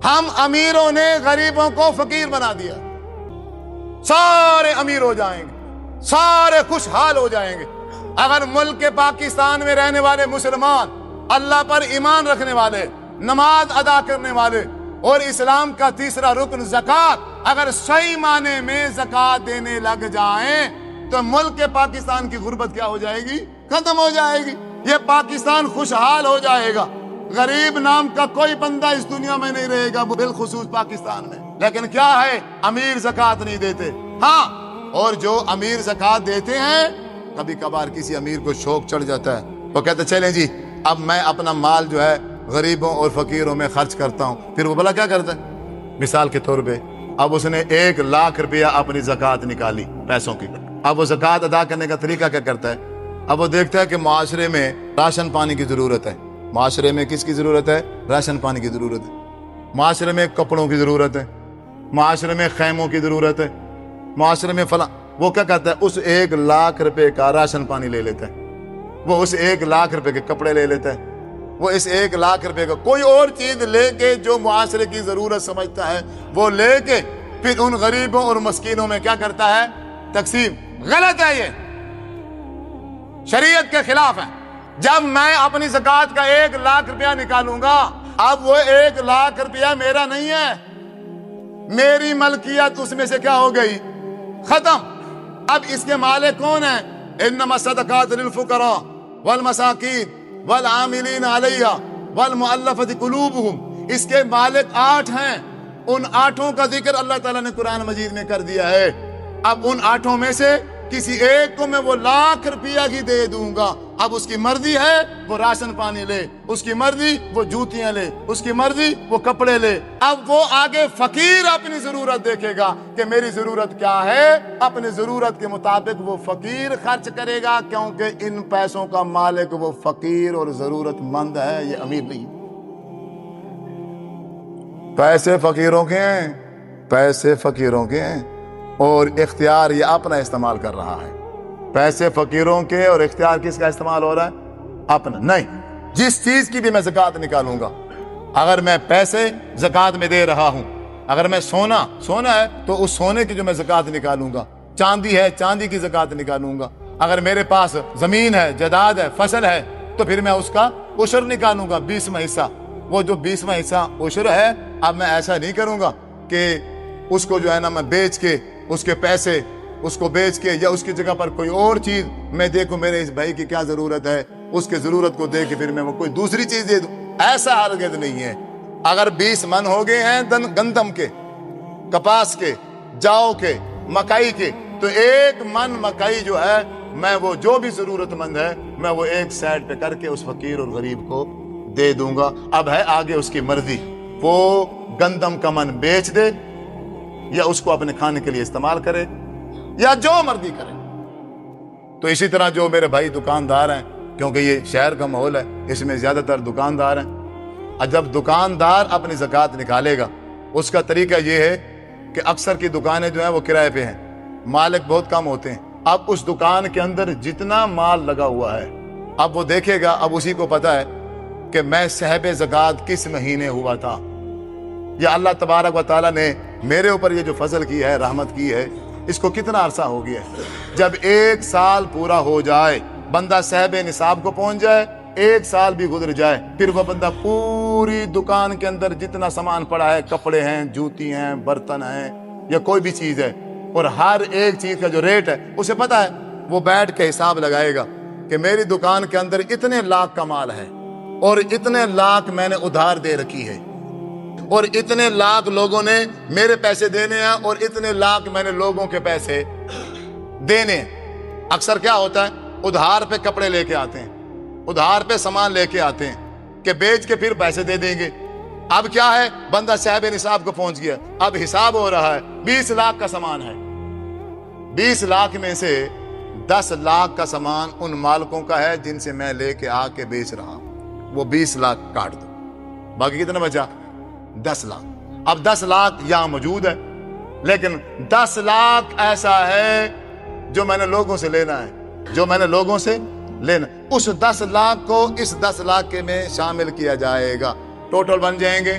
ہم امیروں نے غریبوں کو فقیر بنا دیا، سارے امیر ہو جائیں گے، سارے خوشحال ہو جائیں گے اگر ملک پاکستان میں رہنے والے مسلمان، اللہ پر ایمان رکھنے والے، نماز ادا کرنے والے اور اسلام کا تیسرا رکن زکوٰۃ اگر صحیح معنی میں زکوٰۃ دینے لگ جائیں تو ملک پاکستان کی غربت کیا ہو جائے گی؟ ختم ہو جائے گی۔ یہ پاکستان خوشحال ہو جائے گا، غریب نام کا کوئی بندہ اس دنیا میں نہیں رہے گا، بالخصوص پاکستان میں۔ لیکن کیا ہے، امیر زکوٰۃ نہیں دیتے۔ ہاں، اور جو امیر زکوٰۃ دیتے ہیں، کبھی کبھار کسی امیر کو شوق چڑھ جاتا ہے، وہ کہتے چلیں جی اب میں اپنا مال جو ہے غریبوں اور فقیروں میں خرچ کرتا ہوں۔ پھر وہ بھلا کیا کرتا ہے؟ مثال کے طور پہ اب اس نے 1,00,000 روپیہ اپنی زکوٰۃ نکالی پیسوں کی، اب وہ زکوٰۃ ادا کرنے کا طریقہ کیا کرتا ہے؟ اب وہ دیکھتا ہے کہ معاشرے میں راشن پانی کی ضرورت ہے، معاشرے میں کس کی ضرورت ہے؟ راشن پانی کی ضرورت ہے، معاشرے میں کپڑوں کی ضرورت ہے، معاشرے میں خیموں کی ضرورت ہے، معاشرے میں فلاں۔ وہ کیا کرتا ہے؟ اس 1,00,000 روپے کا راشن پانی لے لیتا ہے، وہ اس 1,00,000 روپے کے کپڑے لے لیتا ہے، وہ اس 1,00,000 روپے کا کوئی اور چیز لے کے جو معاشرے کی ضرورت سمجھتا ہے وہ لے کے پھر ان غریبوں اور مسکینوں میں کیا کرتا ہے؟ تقسیم۔ غلط ہے، یہ شریعت کے خلاف ہے۔ جب میں اپنی زکوٰۃ کا 1,00,000 روپیہ نکالوں گا، اب وہ 1,00,000 روپیہ میرا نہیں ہے، میری ملکیت اس میں سے کیا ہو گئی؟ ختم۔ اب اس کے مالک کون ہیں؟ انما الصدقات للفقراء والمساکین والعاملین علیہا والمؤلفۃ قلوبہم۔ اس کے مالک 8 ہیں، ان 8 کا ذکر اللہ تعالیٰ نے قرآن مجید میں کر دیا ہے۔ اب ان 8 میں سے کسی ایک کو میں وہ 1,00,000 روپیہ ہی دے دوں گا، اب اس کی مرضی ہے وہ راشن پانی لے، اس کی مرضی وہ جوتیاں لے، اس کی مرضی وہ کپڑے لے۔ اب وہ آگے فقیر اپنی ضرورت دیکھے گا کہ میری ضرورت کیا ہے، اپنی ضرورت کے مطابق وہ فقیر خرچ کرے گا، کیونکہ ان پیسوں کا مالک وہ فقیر اور ضرورت مند ہے، یہ امیر نہیں۔ پیسے فقیروں کے ہیں، پیسے فقیروں کے ہیں اور اختیار یہ اپنا استعمال کر رہا ہے۔ پیسے فقیروں کے اور اختیار کس کا استعمال ہو رہا ہے؟ اپنا نہیں۔ جس چیز کی بھی میں زکوٰۃ نکالوں گا، اگر میں پیسے زکوٰۃ میں دے رہا ہوں، اگر میں سونا ہے تو اس سونے کی جو میں زکوٰۃ نکالوں گا، چاندی ہے چاندی کی زکوٰۃ نکالوں گا، اگر میرے پاس زمین ہے، جائیداد ہے، فصل ہے تو پھر میں اس کا عشر نکالوں گا، 20واں حصہ۔ وہ جو 20واں حصہ عشر ہے، اب میں ایسا نہیں کروں گا کہ اس کو جو ہے نا میں بیچ کے اس کے پیسے اس کو بیچ کے یا اس کی جگہ پر کوئی اور چیز میں دیکھوں میرے اس بھائی کی کیا ضرورت ہے، اس کے ضرورت کو دیکھ کے پھر میں وہ کوئی دوسری چیز دے دوں، ایسا ہرگز نہیں ہے۔ اگر 20 من ہو گئے ہیں گندم کے، کپاس کے، جاؤ کے، مکئی کے، تو 1 من مکئی جو ہے میں وہ جو بھی ضرورت مند ہے میں وہ ایک سائڈ پہ کر کے اس فقیر اور غریب کو دے دوں گا۔ اب ہے آگے اس کی مرضی، وہ گندم کا من بیچ دے یا اس کو اپنے کھانے کے لیے استعمال کرے یا جو مرضی کرے۔ تو اسی طرح جو میرے بھائی دکاندار ہیں، کیونکہ یہ شہر کا ماحول ہے، اس میں زیادہ تر دکاندار ہیں، اور جب دکاندار اپنی زکوٰۃ نکالے گا، اس کا طریقہ یہ ہے کہ اکثر کی دکانیں جو ہیں وہ کرائے پہ ہیں، مالک بہت کم ہوتے ہیں۔ اب اس دکان کے اندر جتنا مال لگا ہوا ہے، اب وہ دیکھے گا، اب اسی کو پتا ہے کہ میں صاحب زکوٰۃ کس مہینے ہوا تھا، یا اللہ تبارک و تعالیٰ نے میرے اوپر یہ جو فضل کی ہے، رحمت کی ہے، اس کو کتنا عرصہ ہو گیا ہے۔ جب 1 سال پورا ہو جائے، بندہ صاحب نصاب کو پہنچ جائے، 1 سال بھی گزر جائے، پھر وہ بندہ پوری دکان کے اندر جتنا سامان پڑا ہے، کپڑے ہیں، جوتی ہیں، برتن ہیں یا کوئی بھی چیز ہے، اور ہر ایک چیز کا جو ریٹ ہے اسے پتا ہے، وہ بیٹھ کے حساب لگائے گا کہ میری دکان کے اندر اتنے لاکھ کا مال ہے اور اتنے لاکھ میں نے ادھار دے رکھی ہے، اور اتنے لاکھ لوگوں نے میرے پیسے دینے ہیں اور اتنے لاکھ میں نے لوگوں کے پیسے دینے ہیں۔ اکثر کیا ہوتا ہے، ادھار پہ کپڑے لے کے آتے ہیں، ادھار پہ سامان لے کے آتے ہیں کہ بیچ کے پھر پیسے دے دیں گے۔ اب کیا ہے، بندہ صاحب نصاب کو پہنچ گیا، اب حساب ہو رہا ہے، 20 لاکھ کا سامان ہے، 20 لاکھ میں سے 10 لاکھ کا سامان ان مالکوں کا ہے جن سے میں لے کے آ کے بیچ رہا ہوں، وہ 20 لاکھ کاٹ دو، باقی کتنا بچا؟ 10 لاکھ۔ اب 10 لاکھ یہاں موجود ہے، لیکن 10 لاکھ ایسا ہے جو میں نے لوگوں سے لینا ہے، جو میں نے لوگوں سے لینا، اس 10 لاکھ کو اس 10 لاکھ کے میں شامل کیا جائے گا، ٹوٹل بن جائیں گے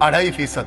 2.5%